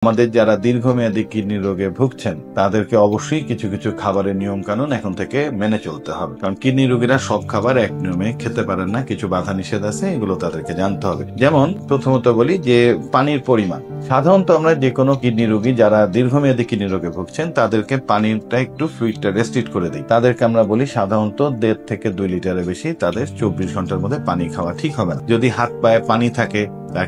আমাদের যারা দীর্ঘমেয়াদী কিডনি রোগে ভুগছেন তাদেরকে অবশ্যই কিছু কিছু খাবারের নিয়ম কানুন এখন থেকে মেনে চলতে হবে, কারণ কিডনি রোগীরা সব খাবার এক নিয়মে খেতে পারেন না, কিছু বাধা নিষেধ আছে, এগুলো তাদেরকে জানতে হবে। যেমন প্রথমত বলি যে পানির পরিমাণ। সাধারণত আমরা যে কোনো কিডনি রোগী যারা দীর্ঘমেয়াদী কিডনি রোগে ভুগছেন তাদেরকে পানিটা একটু ফ্লুইডটা রেস্ট্রিক্ট করে দিই। তাদেরকে আমরা বলি সাধারণত 1.5 থেকে 2 লিটারের বেশি তাদের 24 ঘন্টার মধ্যে পানি খাওয়া ঠিক হবে না। যদি হাত পায়ে পানি থাকে,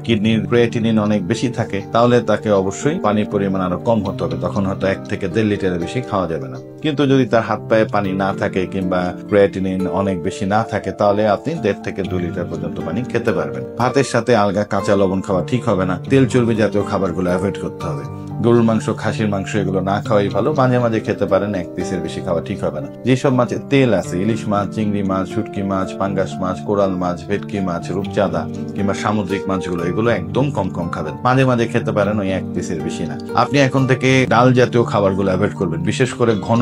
কিডনির ক্রিয়েটিনিন অনেক বেশি থাকে, তাহলে তাকে অবশ্যই পানির পরিমাণ আরো কম হতে হবে, তখন হয়তো 1 থেকে 1.5 লিটারের বেশি খাওয়া যাবে না। কিন্তু যদি তার হাত পায়ে পানি না থাকে কিংবা ক্রিয়েটিনিন অনেক বেশি না থাকে, তাহলে আপনি 1.5 থেকে 2 লিটার পর্যন্ত পানি খেতে পারবেন। ভাতের সাথে আলগা কাঁচা লবণ খাওয়া ঠিক হবে না। তেল চর্বি জাতীয় খাবারগুলো অ্যাভয়েড করতে হবে। গরুর মাংস, খাসির মাংস এগুলো না খাওয়াই ভালো। মাঝে মাঝে খেতে পারেন, 1 পিসের বেশি খাওয়া ঠিক হবে না। যেসব মাছে তেল আছে, ইলিশ মাছ, চিংড়ি মাছ, শুটকি মাছ, পাঙ্গাস মাছ, কোরাল মাছ, ভেটকি মাছ, রূপচাঁদা কিংবা সামুদ্রিক মাছগুলো, এগুলো একদম কম কম খাবেন। মাঝে মাঝে খেতে পারেন, ওই 1 পিসের বেশি না। আপনি এখন থেকে ডাল জাতীয় খাবারগুলো অ্যাভয়েড করবেন, বিশেষ করে ঘন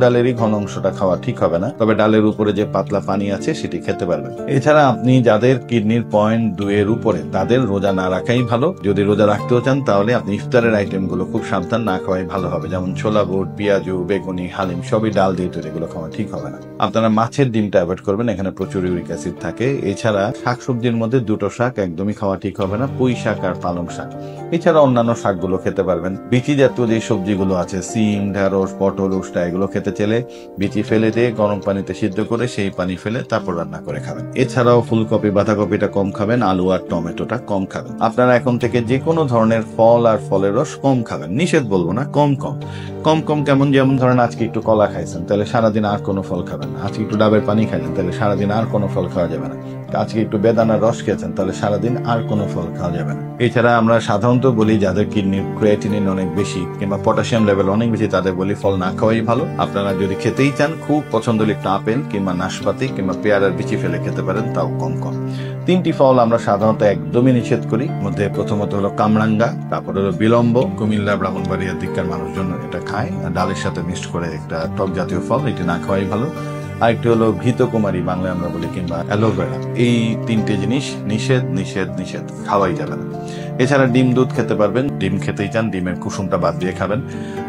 ডালেরই ঘন অংশটা খাওয়া ঠিক হবে না, তবে ডালের উপরে যে পাতলা পানি আছে সেটি খেতে পারবেন। এছাড়া আপনি যাদের কিডনির 0.2 এর উপরে, তাদের রোজা না রাখাই ভালো। যদি রোজা রাখতেও চান তাহলে আপনি ইফতারের আইটেমগুলো খুব সাবধান না খাওয়াই ভালো হবে, যেমন ছোলা বুট, পেঁয়াজু, বেগুনি, হালিম সবই ডাল দিয়ে তৈরি, এগুলো খাওয়া ঠিক হবে না। আপনারা মাছের ডিমটা অ্যাভয়েড করবেন, এখানে প্রচুর ইউরিক অ্যাসিড থাকে। এছাড়া শাকসবজির মধ্যে 2টো শাক একদমই খাওয়া ঠিক হবে না, পুঁই শাক আর পালং শাক। এছাড়া অন্যান্য শাকগুলো খেতে পারবেন। বিচি জাতীয় যে সবজিগুলো আছে, সিম, ঢেঁড়স, পটল, উস্তা, এগুলো খেতে চাইলে বিচি ফেলে দিয়ে গরম পানিতে সিদ্ধ করে সেই পানি ফেলে তারপর রান্না করে খাবেন। এছাড়াও ফুলকপি, বাঁধাকপিটা কম খাবেন, আলু আর টমেটোটা কম খাবেন। আপনারা এখন থেকে যে কোনো ধরনের ফল আর ফলের রস কম খাবেন, নিষেধ বলবো না, কম কেমন, যেমন ধরেন আজকে একটু কলা খাইছেন, তাহলে সারাদিন আর কোনো ফল খাবেন না। আজকে একটু ডাবের পানি খাইলেন, তাহলে সারাদিন আর কোনো ফল খাওয়া যাবে না। আজকে একটু বেদানার রস খেয়েছেন, তাহলে সারাদিন আর কোনো ফল খাওয়া যাবে না। এছাড়া আমরা সাধারণত বলি যাদের কিডনির ক্রিয়েটিনিন অনেক বেশি কিংবা পটাশিয়াম লেভেল অনেক বেশি, তাদের বলি ফল না খাওয়াই ভালো। আপনারা যদি খেতেই চান, খুব পছন্দ হলে একটু আপেল কিংবা নাশপাতি কিংবা পেয়ারার বিচি ফেলে খেতে পারেন, তাও কম। 3টি ফল আমরা সাধারণত একদমই নিষেধ করি। মধ্যে প্রথমত হলো কামরাঙ্গা, তারপর হলো বিলম্ব। কুমিল্লা, ব্রাহ্মণবাড়িয়ার দিককার মানুষজন এটা খায়, ডালের সাথে মিক্সড করে একটা টক জাতীয় ফল, এটি না খাওয়াই ভালো। আরেকটি হলো ঘৃতকুমারী, বাংলায় আমরা বলি, কিংবা অ্যালোভেরা। এই 3টে জিনিস নিষেধ, খাওয়াই যাবে না। এছাড়া ডিম, দুধ খেতে পারবেন। ডিম খেতেই চান, ডিমের কুসুমটা বাদ দিয়ে খাবেন।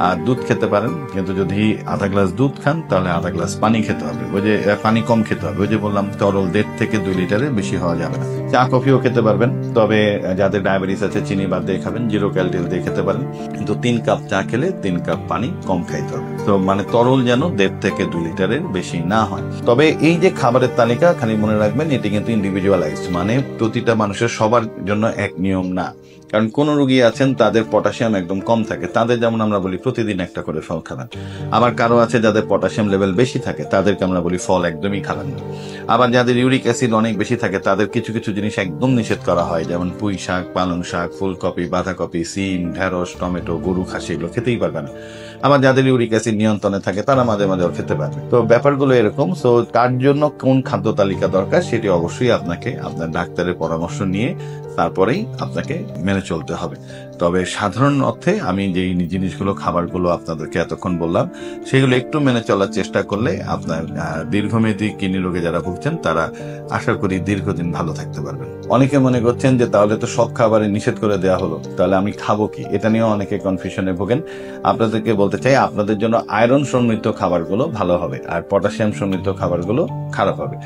আর দুধ খেতে পারেন, কিন্তু যদি আধা গ্লাস দুধ খান তাহলে আধা গ্লাস পানি খেতে হবে। ওই যে পানি কম খেতে হবে, ওই যে বললাম তরল 1.5 থেকে 2 লিটারের বেশি হওয়া যাবে না। চা কফিও খেতে পারবেন, তবে যাদের ডায়াবেটিস আছে চিনি বাদ দিয়ে খাবেন, 0 ক্যালোরি দিয়ে খেতে পারেন। কিন্তু 3 কাপ চা খেলে 3 কাপ পানি কম খাইতে হবে। তো মানে তরল যেন 1.5 থেকে 2 লিটারের বেশি না হয়। তবে এই যে খাবারের তালিকা, খালি মনে রাখবেন এটি কিন্তু ইন্ডিভিজুয়ালাইজড, মানে প্রতিটা মানুষের সবার জন্য এক নিয়ম না। কারণ কোন রোগী আছেন তাদের পটাশিয়াম একদম কম থাকে, তাদের যেমন আমরা বলি প্রতিদিন একটা করে ফল খাবেন। আবার কারো আছে যাদের পটাশিয়াম লেভেল বেশি থাকে, তাদেরকে আমরা বলি ফল একদমই খাবেন না। আবার যাদের ইউরিক অ্যাসিড অনেক বেশি থাকে, তাদের কিছু কিছু জিনিস একদম নিষেধ করা হয়, যেমন পুঁই শাক, পালং শাক, ফুলকপি, বাঁধাকপি, সিম, ঢেঁড়স, টমেটো, গরু, খাসি, এগুলো খেতেই পারবে না। আবার যাদের ইউরিক অ্যাসিড নিয়ন্ত্রণে থাকে, তারা মাঝে মাঝে খেতে পারবে। তো ব্যাপারগুলো এরকম। সো তার জন্য কোন খাদ্য তালিকা দরকার সেটি অবশ্যই আপনাকে আপনার ডাক্তারের পরামর্শ নিয়ে তারপরেই আপনাকে মেনে চলতে হবে। তবে সাধারণ অর্থে আমি যে জিনিসগুলো, খাবারগুলো আপনাদেরকে এতক্ষণ বললাম, সেগুলো একটু মেনে চলার চেষ্টা করলে আপনার দীর্ঘমেয়াদী কিডনি রোগে যারা ভুগছেন তারা আশা করি দীর্ঘদিন ভালো থাকতে পারবেন। অনেকে মনে করছেন যে তাহলে তো সব খাবারে নিষেধ করে দেওয়া হলো, তাহলে আমি খাবো কি? এটা নিয়েও অনেকে কনফিউশনে ভোগেন। আপনাদেরকে বলতে চাই, আপনাদের জন্য আয়রন সমৃদ্ধ খাবারগুলো ভালো হবে আর পটাশিয়াম সমৃদ্ধ খাবারগুলো খারাপ হবে।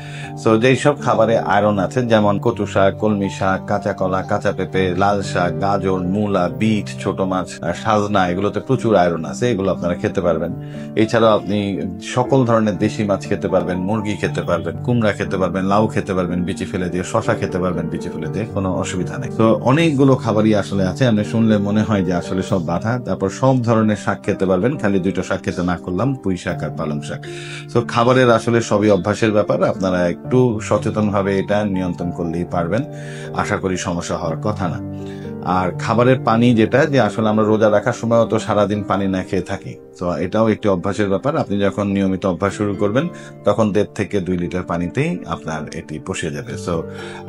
সো যেই সব খাবারে আয়রন আছে, যেমন কচু শাক, কলমি শাক, কাঁচা কলা, কাঁচা পেঁপে, লাল শাক, গাজর, মূলা, বিট, ছোট মাছ, সাজনা, এগুলোতে প্রচুর আয়রন আছে, এগুলো আপনারা খেতে পারবেন। এছাড়াও আপনি সকল ধরনের দেশি মাছ খেতে পারবেন, মুরগি খেতে পারবেন, কুমড়া খেতে পারবেন, লাউ খেতে পারবেন বিচি ফেলে দিয়ে, শশা খেতে পারবেন বিচি ফেলে দিয়ে, কোনো অসুবিধা নেই। তো অনেকগুলো খাবারই আসলে আছে, আপনি শুনলে মনে হয় যে আসলে সব বাধা। তারপর সব ধরনের শাক খেতে পারবেন, খালি 2টো শাক খেতে না করলাম, পুঁই শাক আর পালং শাক। তো খাবারের আসলে সবই অভ্যাসের ব্যাপার, আপনারা একটু সচেতন ভাবে এটা নিয়ন্ত্রণ করলেই পারবেন। আশা করি সমস্যা হওয়ার কথা না। আর খাবারের পানি, যেটা যে আসলে আমরা রোজা রাখার সময় তো সারাদিন পানি না খেয়ে থাকি, তো এটাও একটি অভ্যাসের ব্যাপার। আপনি যখন নিয়মিত অভ্যাস শুরু করবেন, তখন 1.5 থেকে 2 লিটার পানিতেই আপনার এটি পৌঁছে যাবে। সো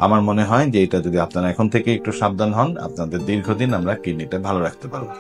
আমার মনে হয় যে এটা যদি আপনারা এখন থেকে একটু সাবধান হন, আপনাদের দীর্ঘদিন আমরা কিডনিটা ভালো রাখতে পারবো।